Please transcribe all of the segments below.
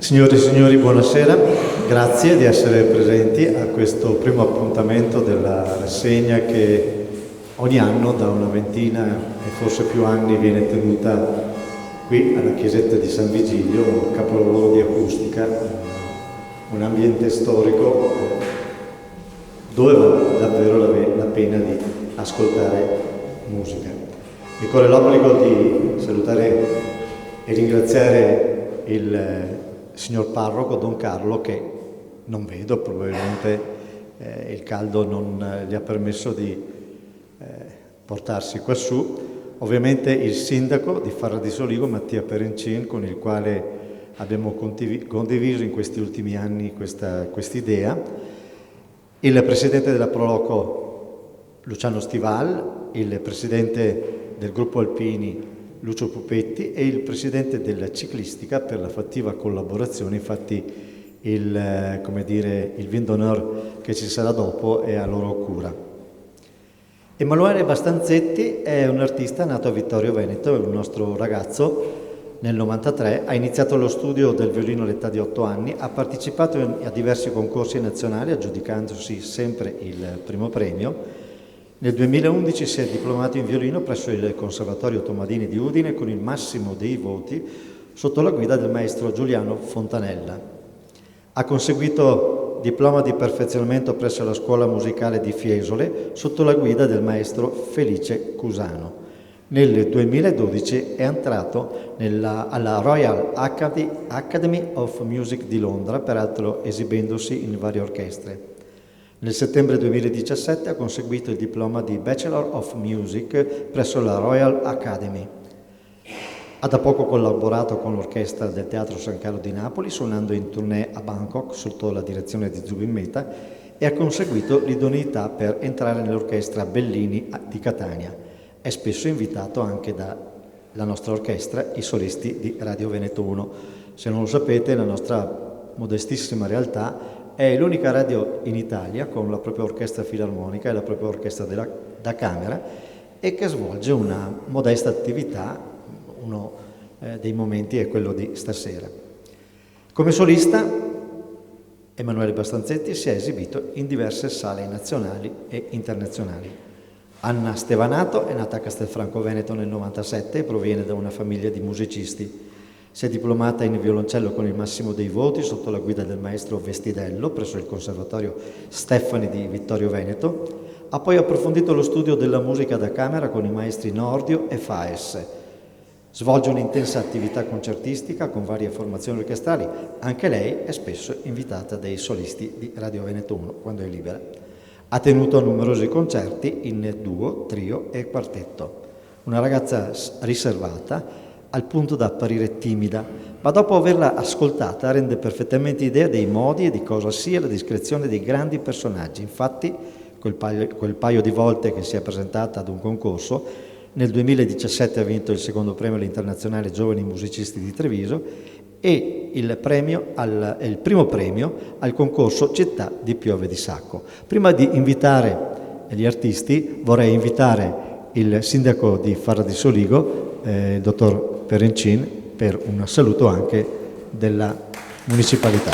Signore e signori, buonasera. Grazie di essere presenti a questo primo appuntamento della rassegna che ogni anno da una ventina e forse più anni viene tenuta qui alla chiesetta di San Vigilio, un capolavoro di acustica, un ambiente storico dove vale davvero la pena di ascoltare musica. Mi corre l'obbligo di salutare e ringraziare il signor parroco Don Carlo, che non vedo, probabilmente il caldo non gli ha permesso di portarsi quassù. Ovviamente il sindaco di Farra di Soligo, Mattia Perencin, con il quale abbiamo condiviso in questi ultimi anni quest'idea, il presidente della Proloco Luciano Stival, il presidente del gruppo Alpini Lucio Pupetti e il presidente della ciclistica per la fattiva collaborazione. Infatti il vin d'onore che ci sarà dopo è a loro cura. Emanuele Bastanzetti è un artista nato a Vittorio Veneto, è un nostro ragazzo. Nel 93 ha iniziato lo studio del violino all'età di 8 anni, ha partecipato a diversi concorsi nazionali aggiudicandosi sempre il primo premio. Nel 2011 si è diplomato in violino presso il Conservatorio Tomadini di Udine con il massimo dei voti sotto la guida del maestro Giuliano Fontanella. Ha conseguito diploma di perfezionamento presso la Scuola Musicale di Fiesole sotto la guida del maestro Felice Cusano. Nel 2012 è entrato alla Royal Academy of Music di Londra, peraltro esibendosi in varie orchestre. Nel settembre 2017 ha conseguito il diploma di Bachelor of Music presso la Royal Academy. Ha da poco collaborato con l'orchestra del Teatro San Carlo di Napoli, suonando in tournée a Bangkok sotto la direzione di Zubin Mehta, e ha conseguito l'idoneità per entrare nell'orchestra Bellini di Catania. È spesso invitato anche dalla nostra orchestra, i solisti di Radio Veneto 1. Se non lo sapete, la nostra modestissima realtà è l'unica radio in Italia con la propria orchestra filarmonica e la propria orchestra da camera, e che svolge una modesta attività. Uno dei momenti è quello di stasera. Come solista, Emanuele Bastanzetti si è esibito in diverse sale nazionali e internazionali. Anna Stevanato è nata a Castelfranco Veneto nel 97 e proviene da una famiglia di musicisti. Si è diplomata in violoncello con il massimo dei voti sotto la guida del maestro Vestidello presso il Conservatorio Stefani di Vittorio Veneto. Ha poi approfondito lo studio della musica da camera con i maestri Nordio e Faes. Svolge un'intensa attività concertistica con varie formazioni orchestrali. Anche lei è spesso invitata dai solisti di Radio Veneto 1 quando è libera. Ha tenuto numerosi concerti in duo, trio e quartetto. Una ragazza riservata, al punto da apparire timida, ma dopo averla ascoltata rende perfettamente idea dei modi e di cosa sia la discrezione dei grandi personaggi. Infatti, quel paio di volte che si è presentata ad un concorso, nel 2017 ha vinto il secondo premio all'Internazionale Giovani Musicisti di Treviso e il primo premio al concorso Città di Piove di Sacco. Prima di invitare gli artisti, vorrei invitare il sindaco di Farra di Soligo, il dottor Perencin, per un saluto anche della municipalità.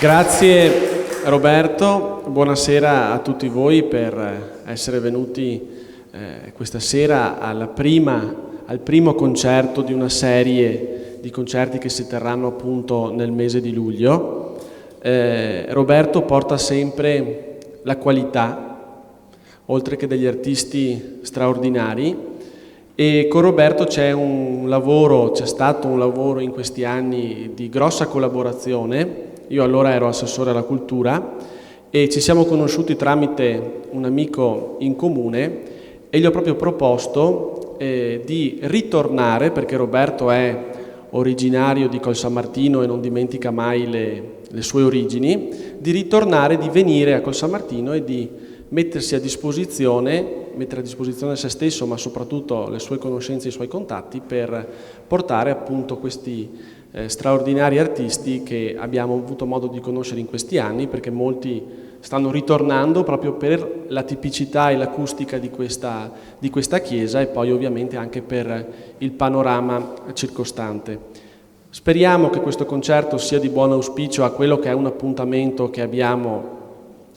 Grazie Roberto, buonasera a tutti voi per essere venuti questa sera al primo concerto di una serie di concerti che si terranno appunto nel mese di luglio. Roberto porta sempre la qualità, oltre che degli artisti straordinari, e con Roberto c'è stato un lavoro in questi anni di grossa collaborazione. Io allora ero assessore alla cultura e ci siamo conosciuti tramite un amico in comune e gli ho proprio proposto di ritornare, perché Roberto è originario di Col San Martino e non dimentica mai le sue origini, di ritornare, di venire a Col San Martino e di mettere a disposizione se stesso, ma soprattutto le sue conoscenze e i suoi contatti, per portare appunto questi straordinari artisti che abbiamo avuto modo di conoscere in questi anni, perché molti stanno ritornando proprio per la tipicità e l'acustica di questa chiesa e poi ovviamente anche per il panorama circostante. Speriamo che questo concerto sia di buon auspicio a quello che è un appuntamento che abbiamo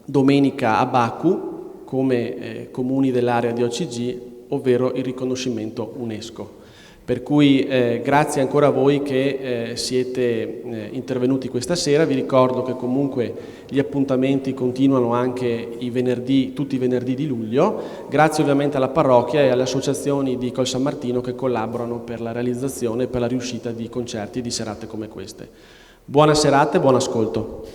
domenica a Baku come comuni dell'area di OCG, ovvero il riconoscimento UNESCO. Per cui grazie ancora a voi che siete intervenuti questa sera. Vi ricordo che comunque gli appuntamenti continuano anche tutti i venerdì di luglio. Grazie ovviamente alla parrocchia e alle associazioni di Col San Martino che collaborano per la realizzazione e per la riuscita di concerti e di serate come queste. Buona serata e buon ascolto.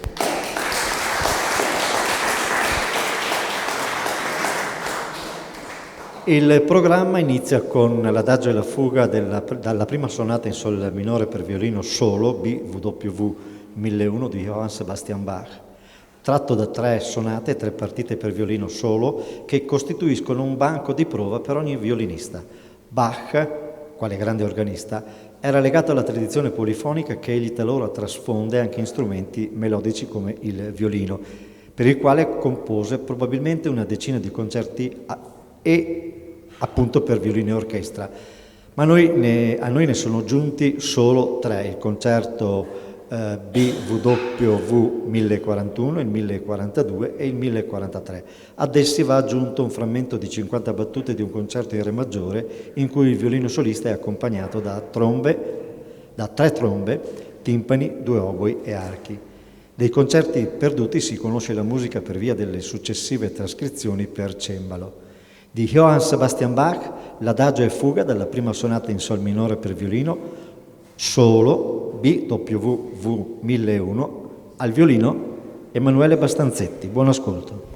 Il programma inizia con l'adagio e la fuga dalla prima sonata in sol minore per violino solo, BWV 1001 di Johann Sebastian Bach, tratto da 3 sonate e 3 partite per violino solo che costituiscono un banco di prova per ogni violinista. Bach, quale grande organista, era legato alla tradizione polifonica che egli talora trasfonde anche in strumenti melodici come il violino, per il quale compose probabilmente una decina di concerti e appunto per violino e orchestra, ma a noi ne sono giunti solo 3, il concerto BWV 1041, il 1042 e il 1043. Ad essi va aggiunto un frammento di 50 battute di un concerto in re maggiore in cui il violino solista è accompagnato da 3 trombe, timpani, 2 oboi e archi. Dei concerti perduti si conosce la musica per via delle successive trascrizioni per cembalo. Di Johann Sebastian Bach, l'adagio e fuga dalla prima sonata in sol minore per violino solo, BWV 1001, al violino Emanuele Bastanzetti. Buon ascolto.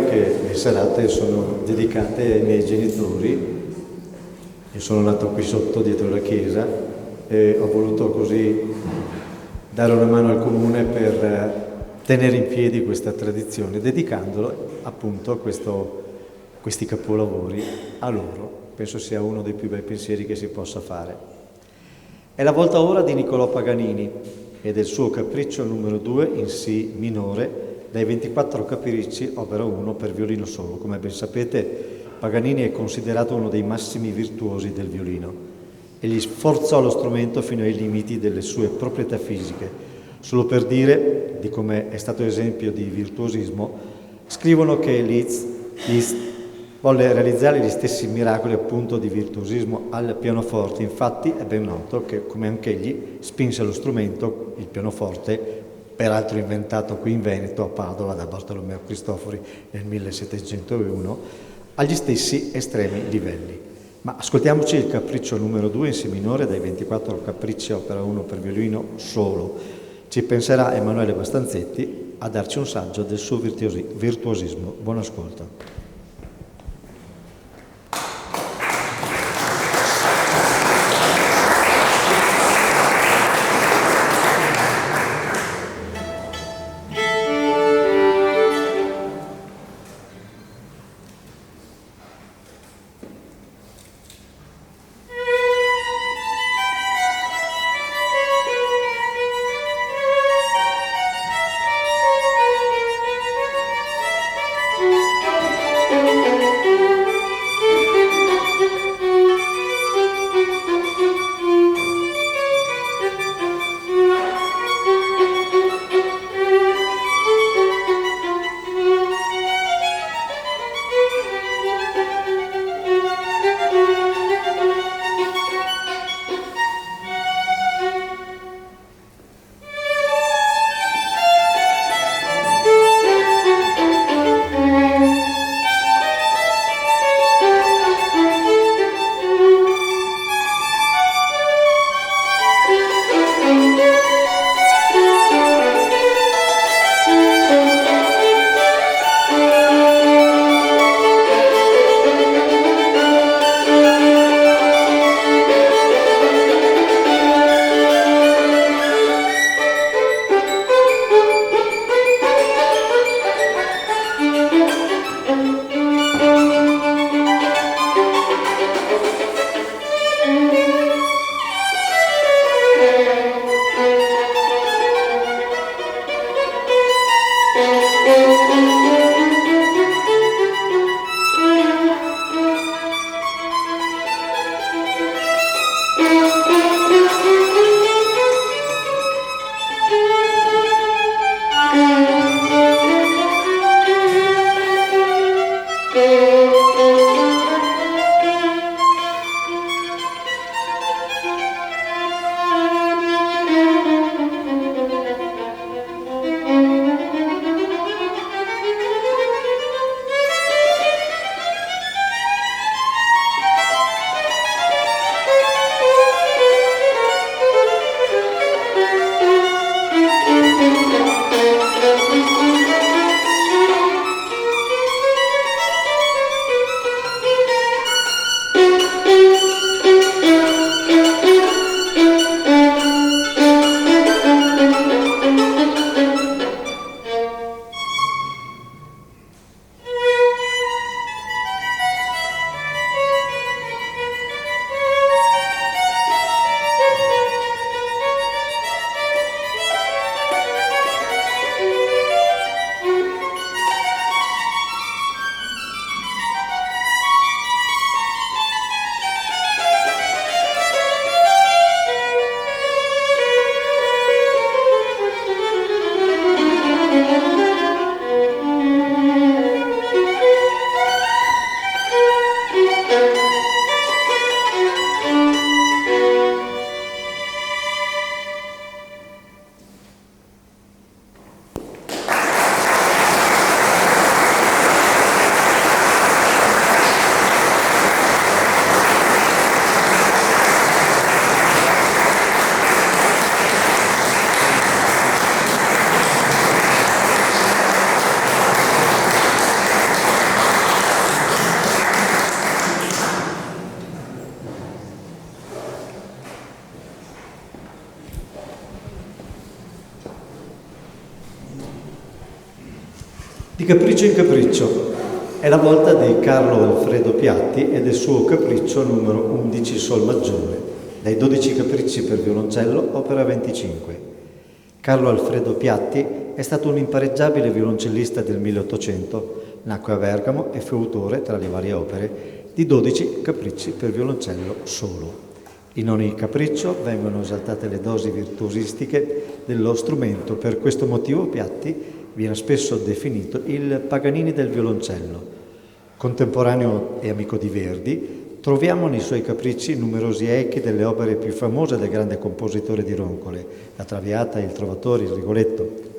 ricordarvi che le serate sono dedicate ai miei genitori. Io sono nato qui sotto, dietro la chiesa, e ho voluto così dare una mano al comune per tenere in piedi questa tradizione, dedicandolo appunto a questi capolavori a loro. Penso sia uno dei più bei pensieri che si possa fare. È la volta ora di Niccolò Paganini e del suo capriccio numero 2 in Si minore, dai 24 capricci, opera 1 per violino solo. Come ben sapete, Paganini è considerato uno dei massimi virtuosi del violino. Egli sforzò lo strumento fino ai limiti delle sue proprietà fisiche. Solo per dire di come è stato esempio di virtuosismo, scrivono che Liszt volle realizzare gli stessi miracoli appunto di virtuosismo al pianoforte. Infatti è ben noto che, come anch'egli, spinse lo strumento, il pianoforte, peraltro inventato qui in Veneto, a Padova, da Bartolomeo Cristofori nel 1701, agli stessi estremi livelli. Ma ascoltiamoci il capriccio numero 2 in Si minore, dai 24 capricci, opera 1 per violino solo. Ci penserà Emanuele Bastanzetti a darci un saggio del suo virtuosismo. Buon ascolto. Di capriccio in capriccio. È la volta di Carlo Alfredo Piatti e del suo capriccio numero 11 Sol maggiore, dai 12 capricci per violoncello, opera 25. Carlo Alfredo Piatti è stato un impareggiabile violoncellista del 1800, nacque a Bergamo e fu autore, tra le varie opere, di 12 capricci per violoncello solo. In ogni capriccio vengono esaltate le dosi virtuosistiche dello strumento. Per questo motivo Piatti viene spesso definito il Paganini del violoncello. Contemporaneo e amico di Verdi, troviamo nei suoi capricci numerosi echi delle opere più famose del grande compositore di roncole, la Traviata, il Trovatore, il Rigoletto.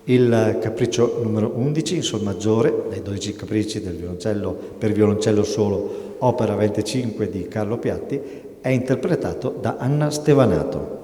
Il capriccio numero 11 in Sol maggiore, dai 12 capricci del violoncello per violoncello solo, opera 25 di Carlo Piatti, è interpretato da Anna Stevanato.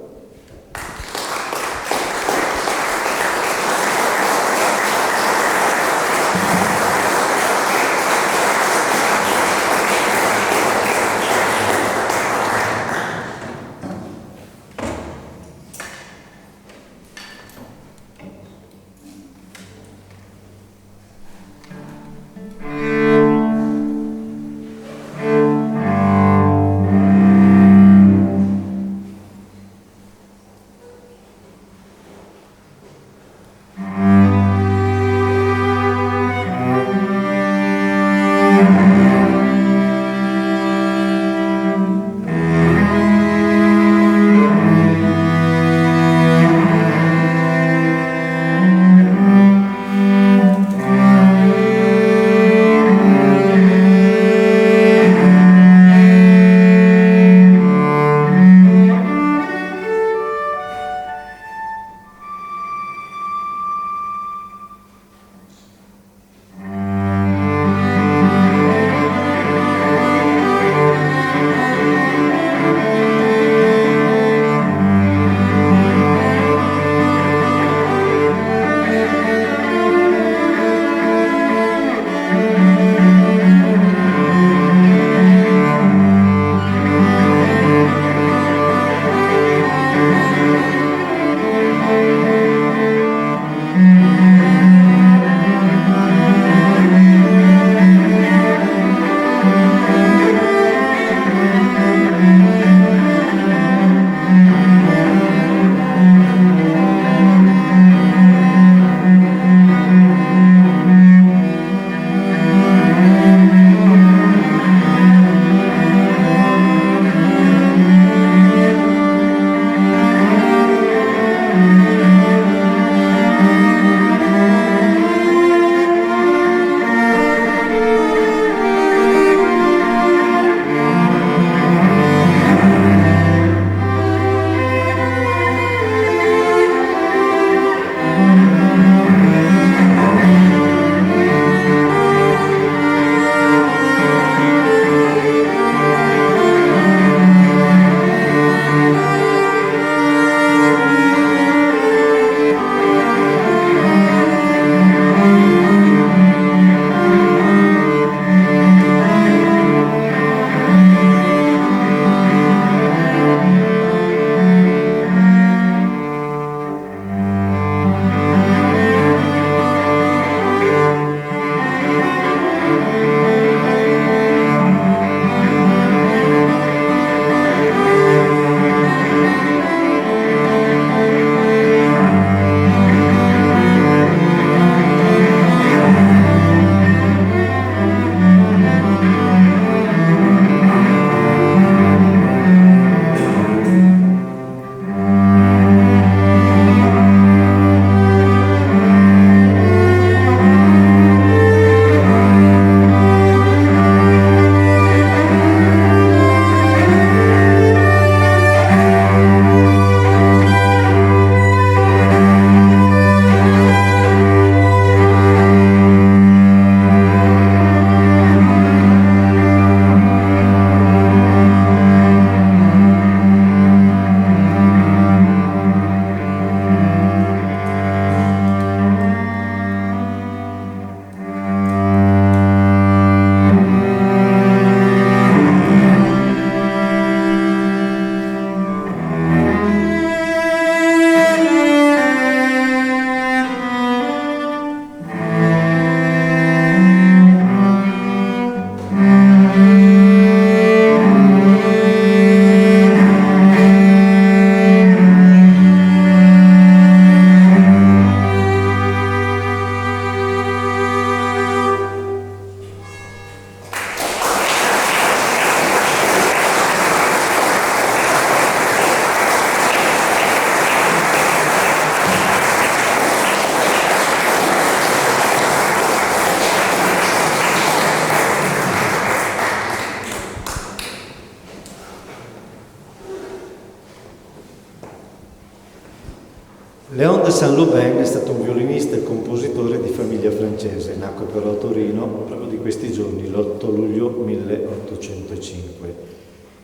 de Saint-Lubin è stato un violinista e compositore di famiglia francese, nacque però a Torino proprio di questi giorni, l'8 luglio 1805.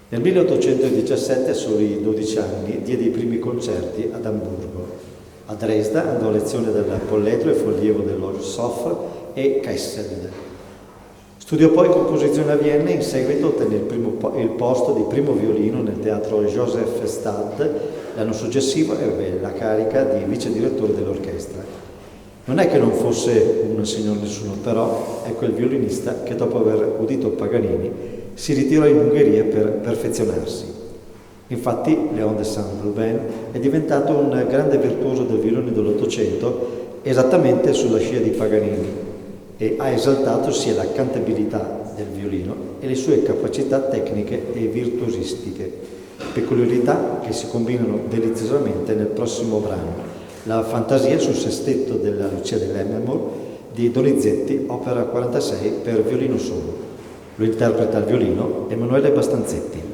Nel 1817, a soli 12 anni, diede i primi concerti ad Amburgo. A Dresda andò a lezione dal Polledro e fu allievo dello Soff e Kessel. Studiò poi composizione a Vienna e in seguito ottenne il posto di primo violino nel teatro Joseph Stad. L'anno successivo ebbe la carica di vice direttore dell'orchestra. Non è che non fosse un signor nessuno, però è quel violinista che dopo aver udito Paganini si ritirò in Ungheria per perfezionarsi. Infatti Léon de Saint-Lubin è diventato un grande virtuoso del violino dell'Ottocento esattamente sulla scia di Paganini e ha esaltato sia la cantabilità del violino e le sue capacità tecniche e virtuosistiche, peculiarità che si combinano deliziosamente nel prossimo brano, la fantasia sul sestetto della Lucia dell'Emmermoor di Donizetti, opera 46 per violino solo. Lo interpreta al violino Emanuele Bastanzetti.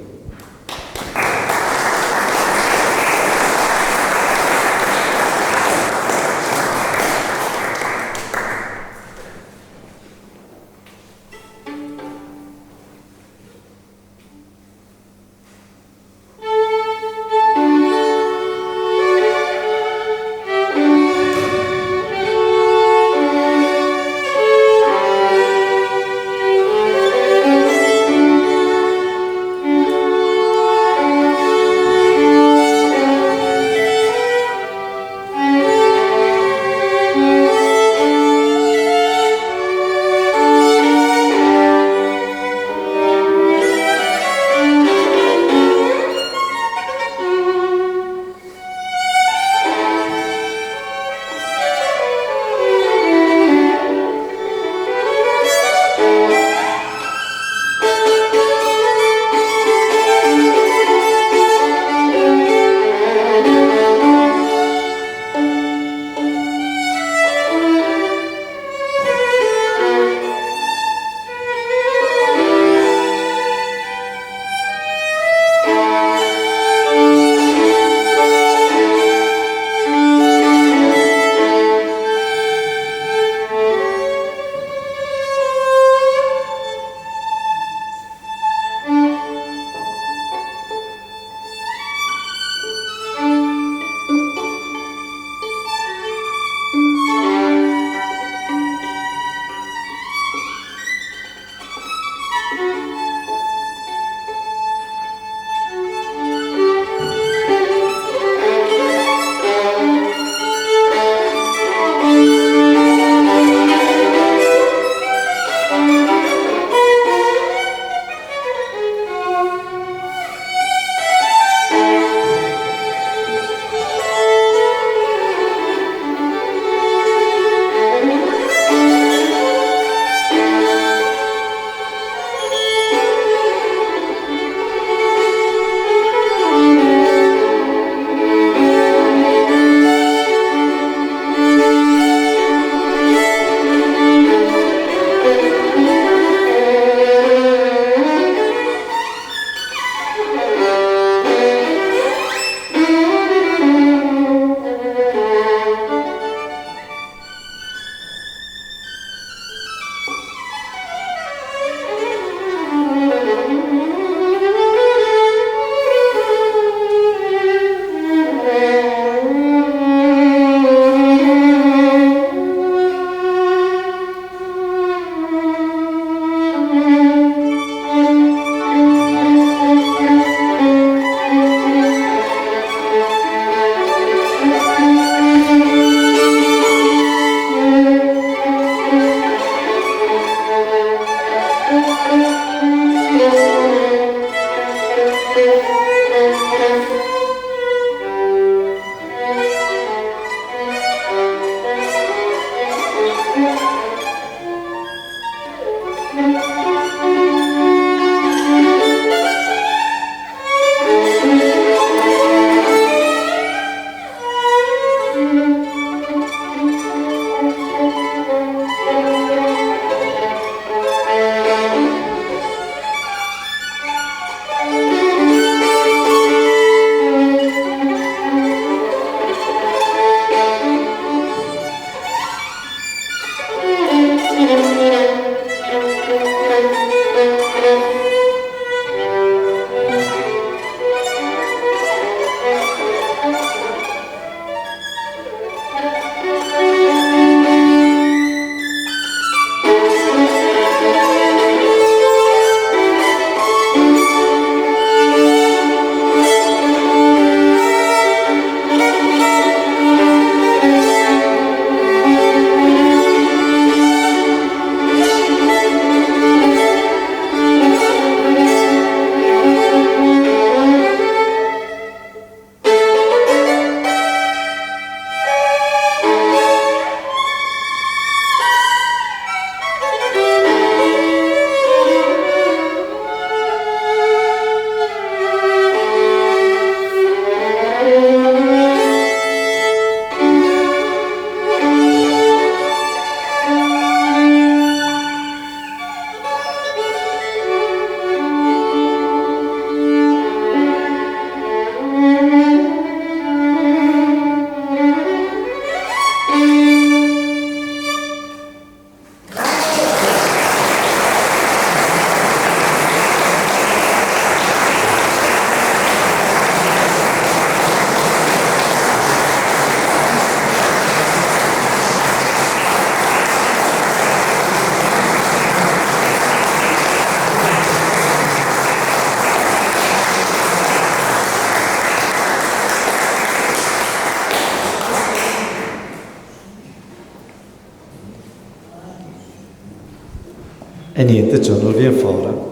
E niente, c'è non viene fuori.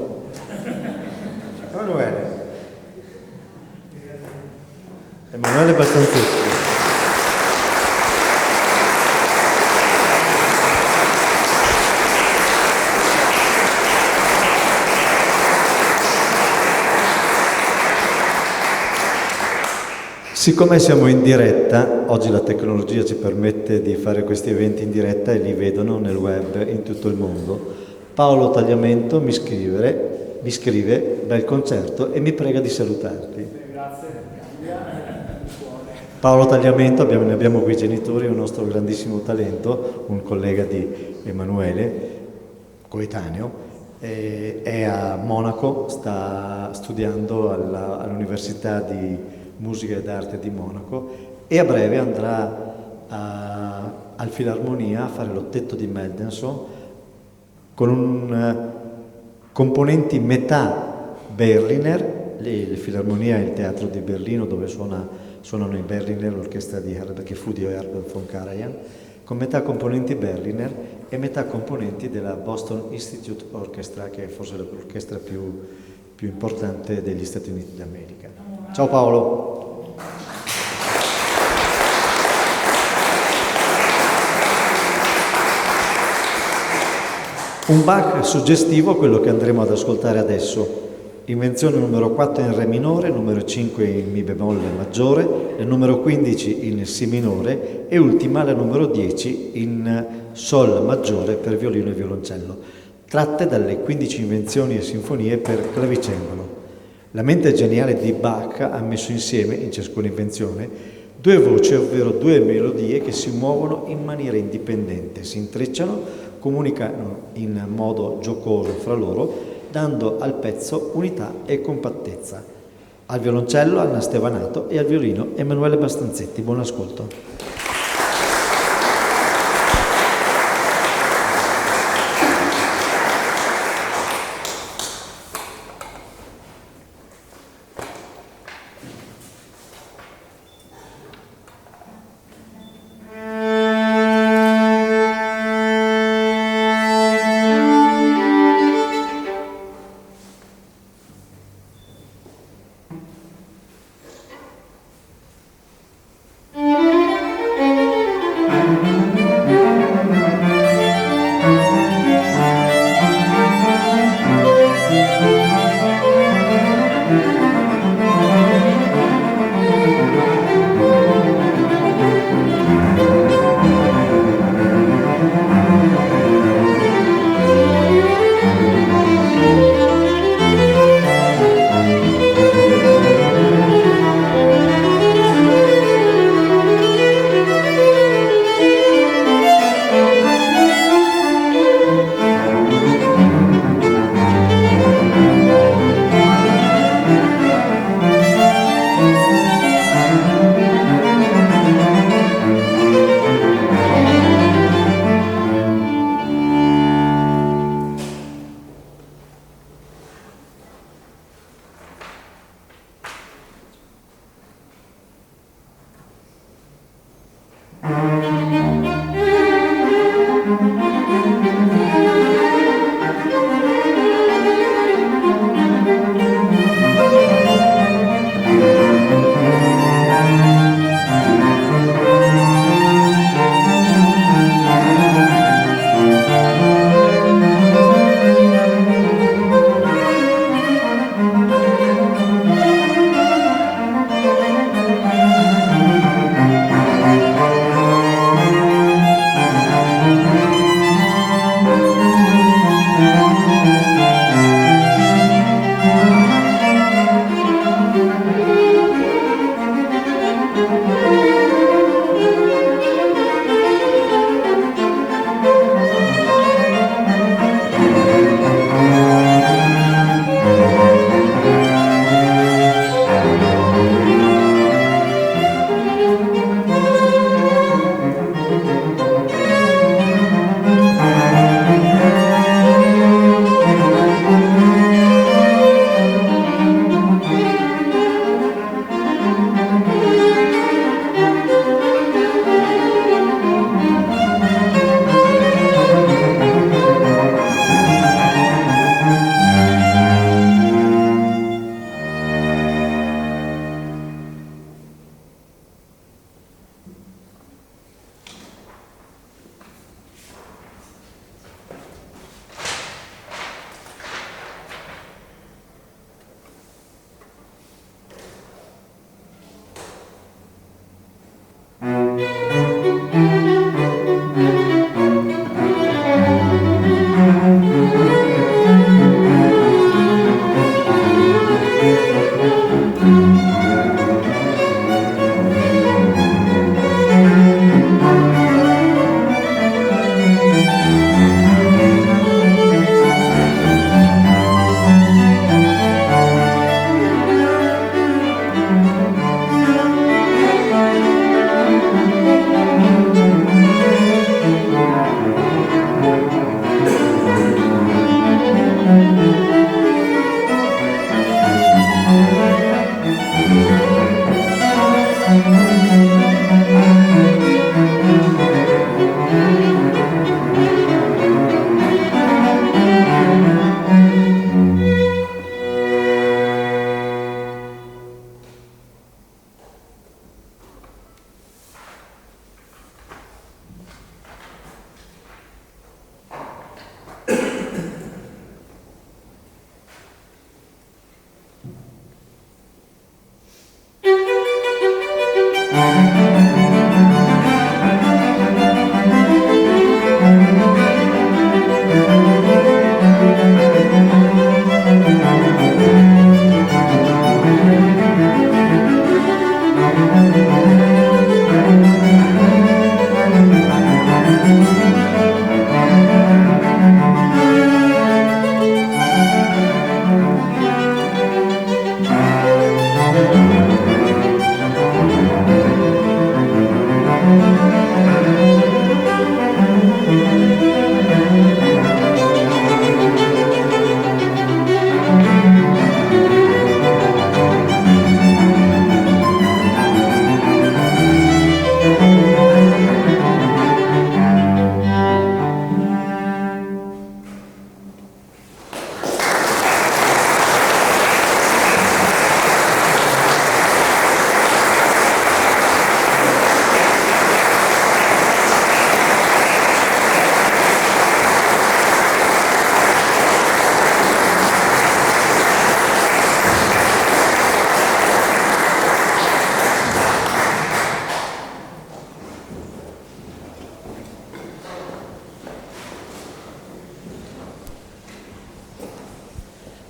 Emanuele Bastanzetti. Siccome siamo in diretta, oggi la tecnologia ci permette di fare questi eventi in diretta e li vedono nel web in tutto il mondo. Paolo Tagliamento mi scrive bel concerto e mi prega di salutarti. Grazie. Paolo Tagliamento, ne abbiamo qui i genitori, un nostro grandissimo talento, un collega di Emanuele, coetaneo, è a Monaco, sta studiando all'Università di Musica ed Arte di Monaco e a breve andrà al Filarmonia a fare l'ottetto di Mendelssohn con componenti metà Berliner. La Filarmonia è il teatro di Berlino dove suonano i Berliner, l'orchestra che fu di Herbert von Karajan, con metà componenti Berliner e metà componenti della Boston Institute Orchestra, che è forse l'orchestra più importante degli Stati Uniti d'America. Ciao Paolo. Un Bach suggestivo, quello che andremo ad ascoltare adesso. Invenzione numero 4 in Re minore, numero 5 in Mi bemolle maggiore, la numero 15 in Si minore e ultima la numero 10 in Sol maggiore per violino e violoncello, tratte dalle 15 invenzioni e sinfonie per clavicembalo. La mente geniale di Bach ha messo insieme, in ciascuna invenzione, due voci, ovvero due melodie che si muovono in maniera indipendente, si intrecciano, comunicano in modo giocoso fra loro, dando al pezzo unità e compattezza. Al violoncello Anna Stevanato e al violino Emanuele Bastanzetti. Buon ascolto.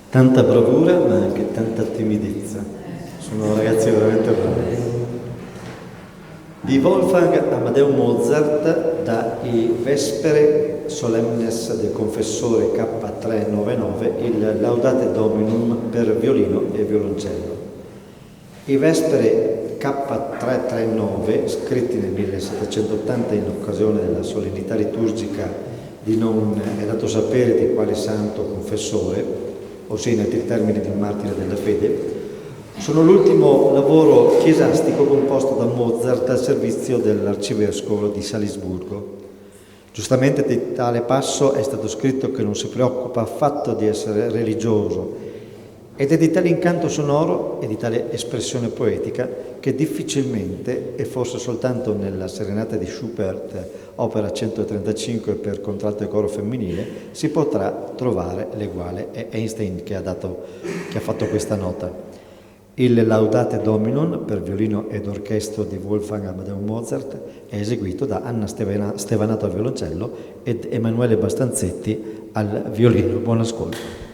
Tanta bravura ma anche tanta timidezza. Sono ragazzi veramente bravi. Di Wolfgang Amadeus Mozart dai Vespere Solemnes del Confessore K399 il Laudate Dominum per violino e violoncello. I Vespere K339, scritti nel 1780 in occasione della solennità liturgica di non è dato sapere di quale santo confessore, ossia in altri termini di un martire della fede, sono l'ultimo lavoro chiesastico composto da Mozart al servizio dell'arcivescovo di Salisburgo. Giustamente di tale passo è stato scritto che non si preoccupa affatto di essere religioso ed è di tale incanto sonoro e di tale espressione poetica che difficilmente, e forse soltanto nella serenata di Schubert, opera 135 per contralto e coro femminile, si potrà trovare l'eguale. È Einstein che ha fatto questa nota. Il Laudate Dominum per violino ed orchestra di Wolfgang Amadeus Mozart è eseguito da Anna Stevanato al violoncello ed Emanuele Bastanzetti al violino. Buon ascolto.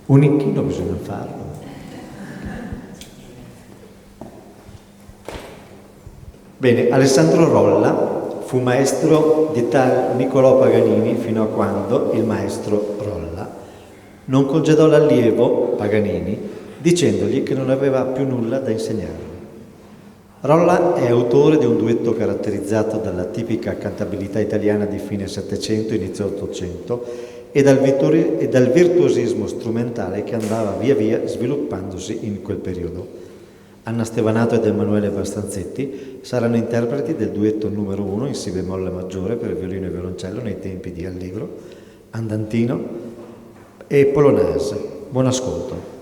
Un inchino bisogna farlo. Bene, Alessandro Rolla fu maestro di tal Niccolò Paganini fino a quando il maestro Rolla non congedò l'allievo Paganini dicendogli che non aveva più nulla da insegnargli. Rolla è autore di un duetto caratterizzato dalla tipica cantabilità italiana di fine Settecento, inizio Ottocento e dal virtuosismo strumentale che andava via via sviluppandosi in quel periodo. Anna Stevanato ed Emanuele Bastanzetti saranno interpreti del duetto numero 1 in Si bemolle maggiore per violino e violoncello nei tempi di Allegro, Andantino e Polonese. Buon ascolto.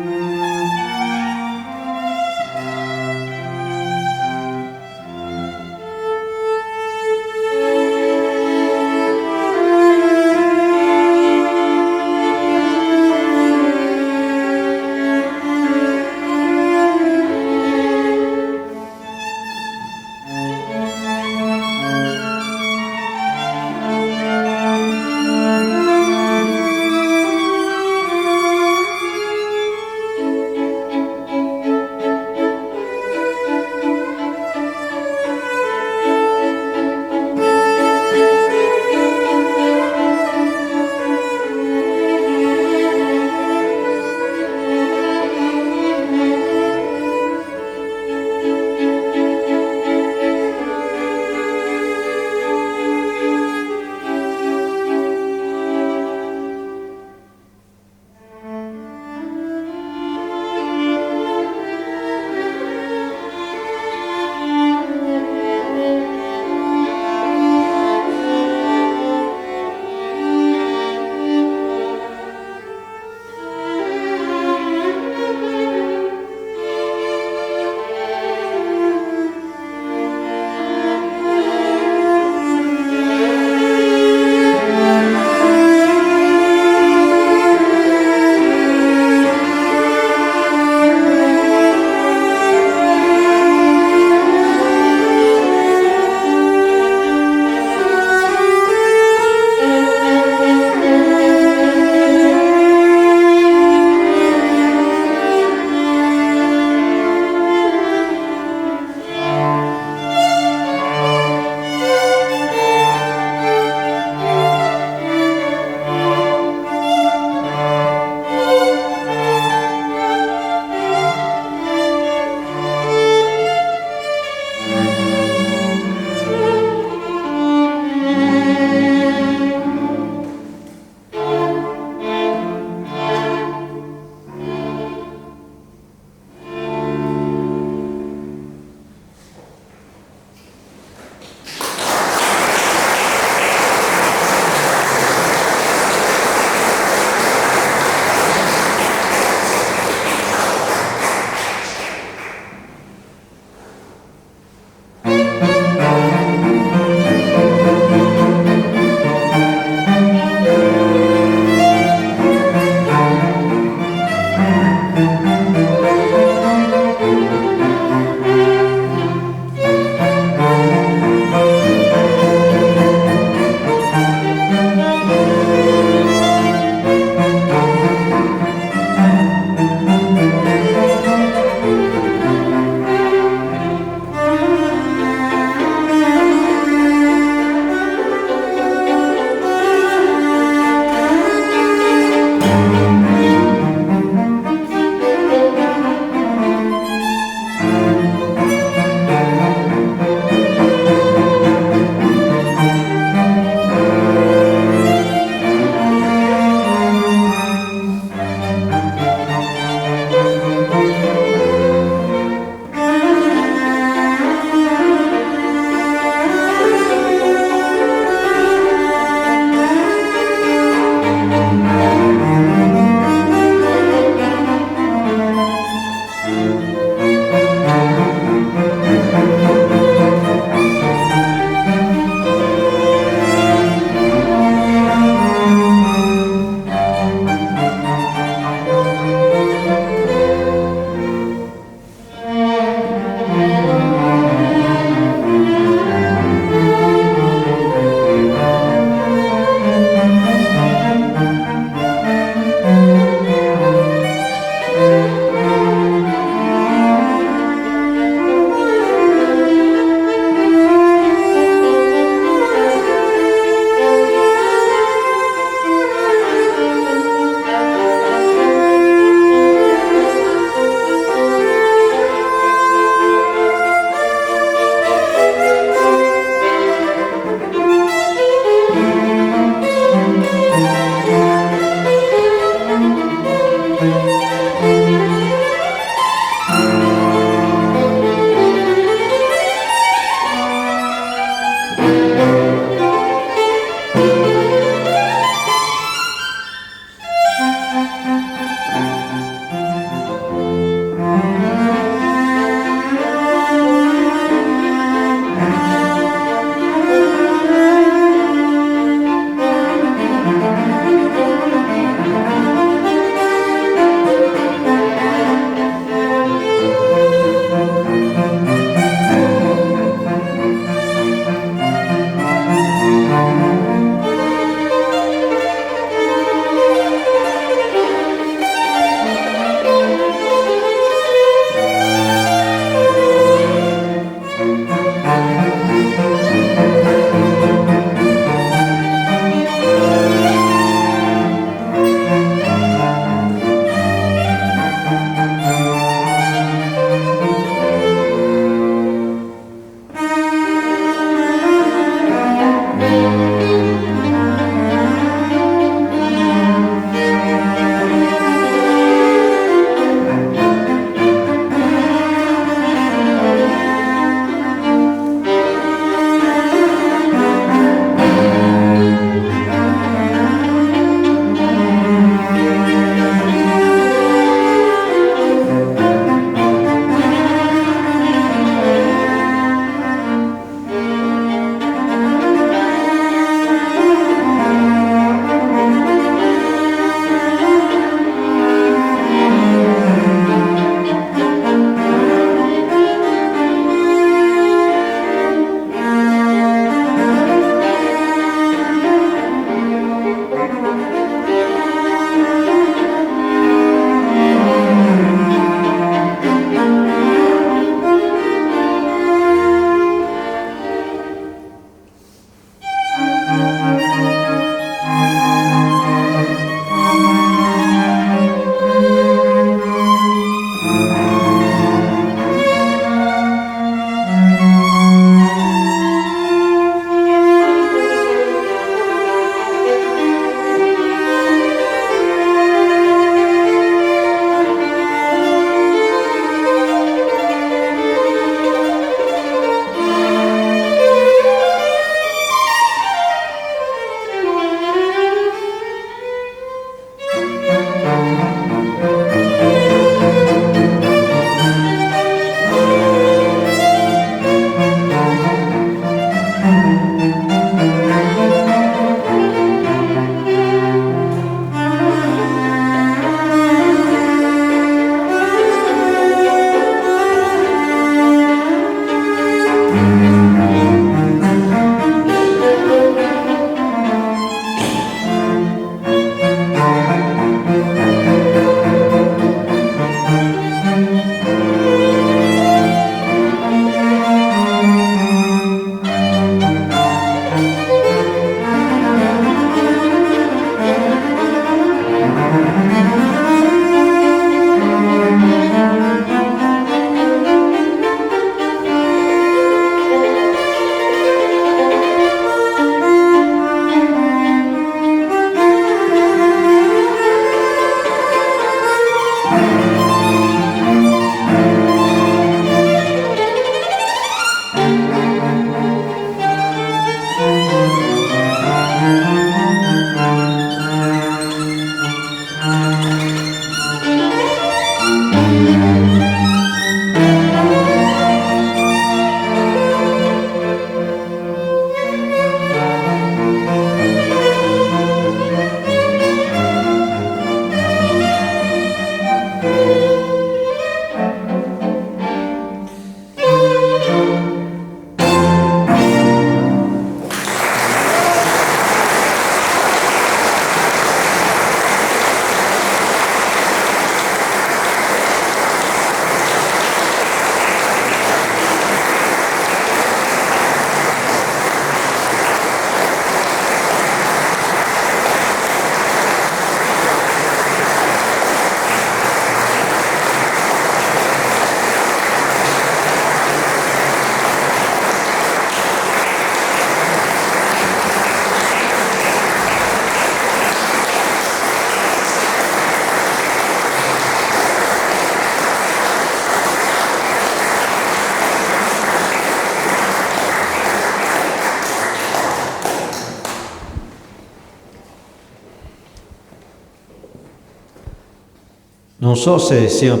Non so se siano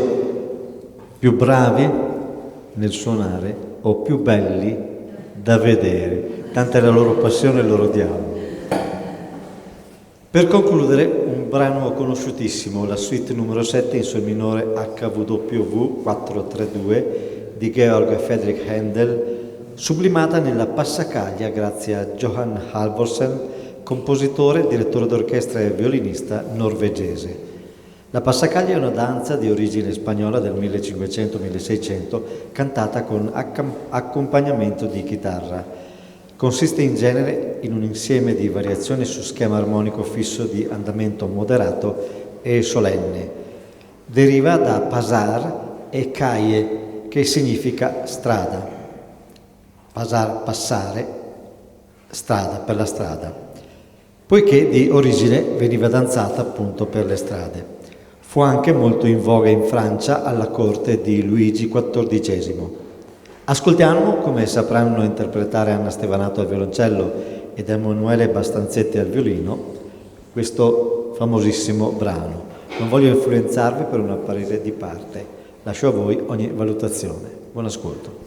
più bravi nel suonare o più belli da vedere, tanta è la loro passione e il loro dialogo. Per concludere, un brano conosciutissimo, la suite numero 7 in sol minore HWV 432 di Georg Friedrich Händel, sublimata nella passacaglia grazie a Johan Halvorsen, compositore, direttore d'orchestra e violinista norvegese. La passacaglia è una danza di origine spagnola del 1500-1600, cantata con accompagnamento di chitarra. Consiste in genere in un insieme di variazioni su schema armonico fisso di andamento moderato e solenne. Deriva da pasar e caie, che significa strada. Pasar, passare, strada, per la strada. Poiché di origine veniva danzata appunto per le strade. Fu anche molto in voga in Francia alla corte di Luigi XIV. Ascoltiamo come sapranno interpretare Anna Stevanato al violoncello ed Emanuele Bastanzetti al violino questo famosissimo brano. Non voglio influenzarvi per un apparire di parte, lascio a voi ogni valutazione. Buon ascolto.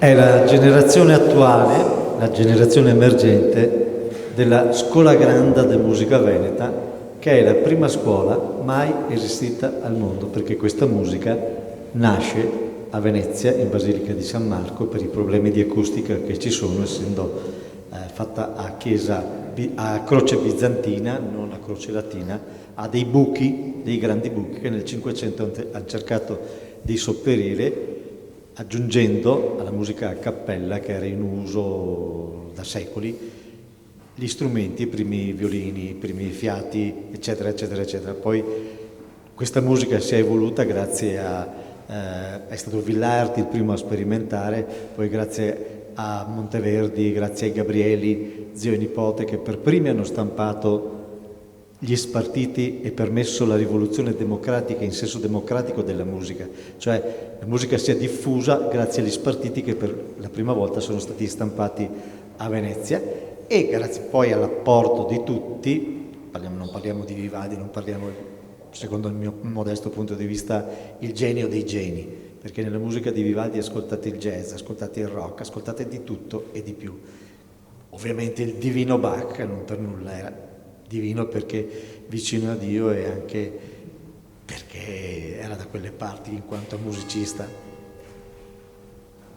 è la generazione attuale, la generazione emergente della Scola Granda de Musica Veneta, che è la prima scuola mai esistita al mondo, perché questa musica nasce a Venezia, in Basilica di San Marco, per i problemi di acustica che ci sono, essendo fatta a croce bizantina, non a croce latina, ha dei buchi, dei grandi buchi, che nel Cinquecento hanno cercato di sopperire, aggiungendo alla musica a cappella, che era in uso da secoli, gli strumenti, i primi violini, i primi fiati, eccetera, eccetera, eccetera. Poi questa musica si è evoluta grazie è stato Villarti il primo a sperimentare, poi grazie a Monteverdi, grazie ai Gabrieli, zio e nipote, che per primi hanno stampato gli spartiti e permesso la rivoluzione democratica in senso democratico della musica, cioè la musica si è diffusa grazie agli spartiti che per la prima volta sono stati stampati a Venezia, e grazie poi all'apporto di tutti, non parliamo di Vivaldi, non parliamo, secondo il mio modesto punto di vista, il genio dei geni, perché nella musica di Vivaldi ascoltate il jazz, ascoltate il rock, ascoltate di tutto e di più. Ovviamente il divino Bach non per nulla era divino, perché vicino a Dio, e anche perché era da quelle parti in quanto musicista.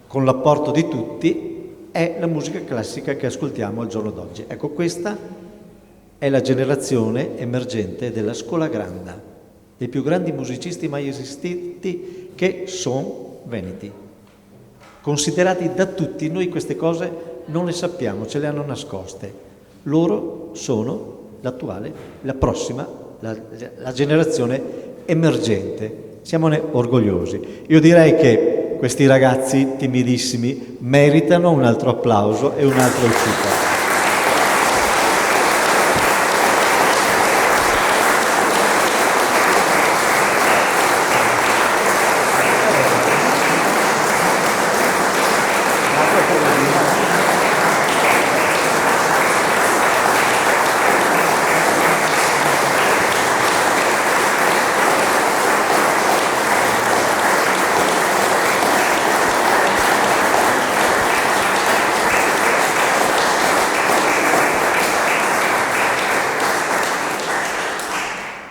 Con l'apporto di tutti è la musica classica che ascoltiamo al giorno d'oggi. Ecco, questa è la generazione emergente della Scola Granda, dei più grandi musicisti mai esistiti, che sono veneti, considerati da tutti. Noi queste cose non le sappiamo, ce le hanno nascoste. Loro sono l'attuale, la prossima, la generazione emergente. Siamone orgogliosi. Io direi che questi ragazzi timidissimi meritano un altro applauso e un altro uscita.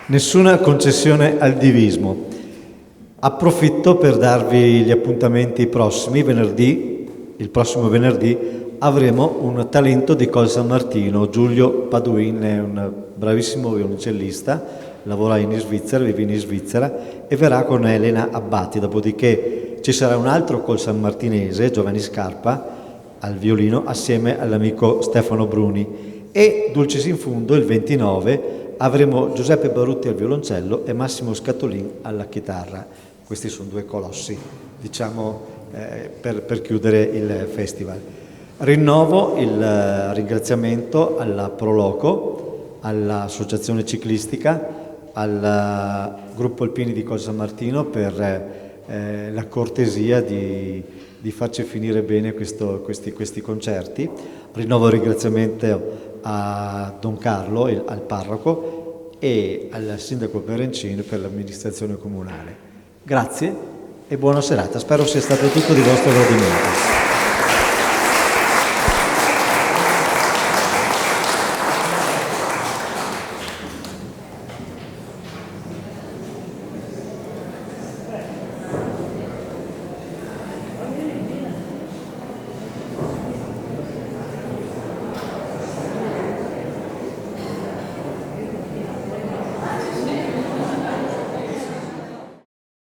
Nessuna concessione al divismo. Approfitto per darvi gli appuntamenti prossimi. Il prossimo venerdì avremo un talento di Col San Martino. Giulio Paduin è un bravissimo violoncellista, lavora in Svizzera, vive in Svizzera, e verrà con Elena Abbati. Dopodiché ci sarà un altro Col San Martinese, Giovanni Scarpa, al violino, assieme all'amico Stefano Bruni. E dulcis in fundo, il 29, avremo Giuseppe Barutti al violoncello e Massimo Scatolin alla chitarra. Questi sono due colossi, diciamo, per chiudere il festival. Rinnovo il ringraziamento alla Proloco, all'Associazione Ciclistica, al Gruppo Alpini di Col San Martino per la cortesia di farci finire bene questi concerti. Rinnovo il ringraziamento a Don Carlo, al parroco, e al sindaco Perencino per l'amministrazione comunale. Grazie e buona serata, spero sia stato tutto di vostro gradimento.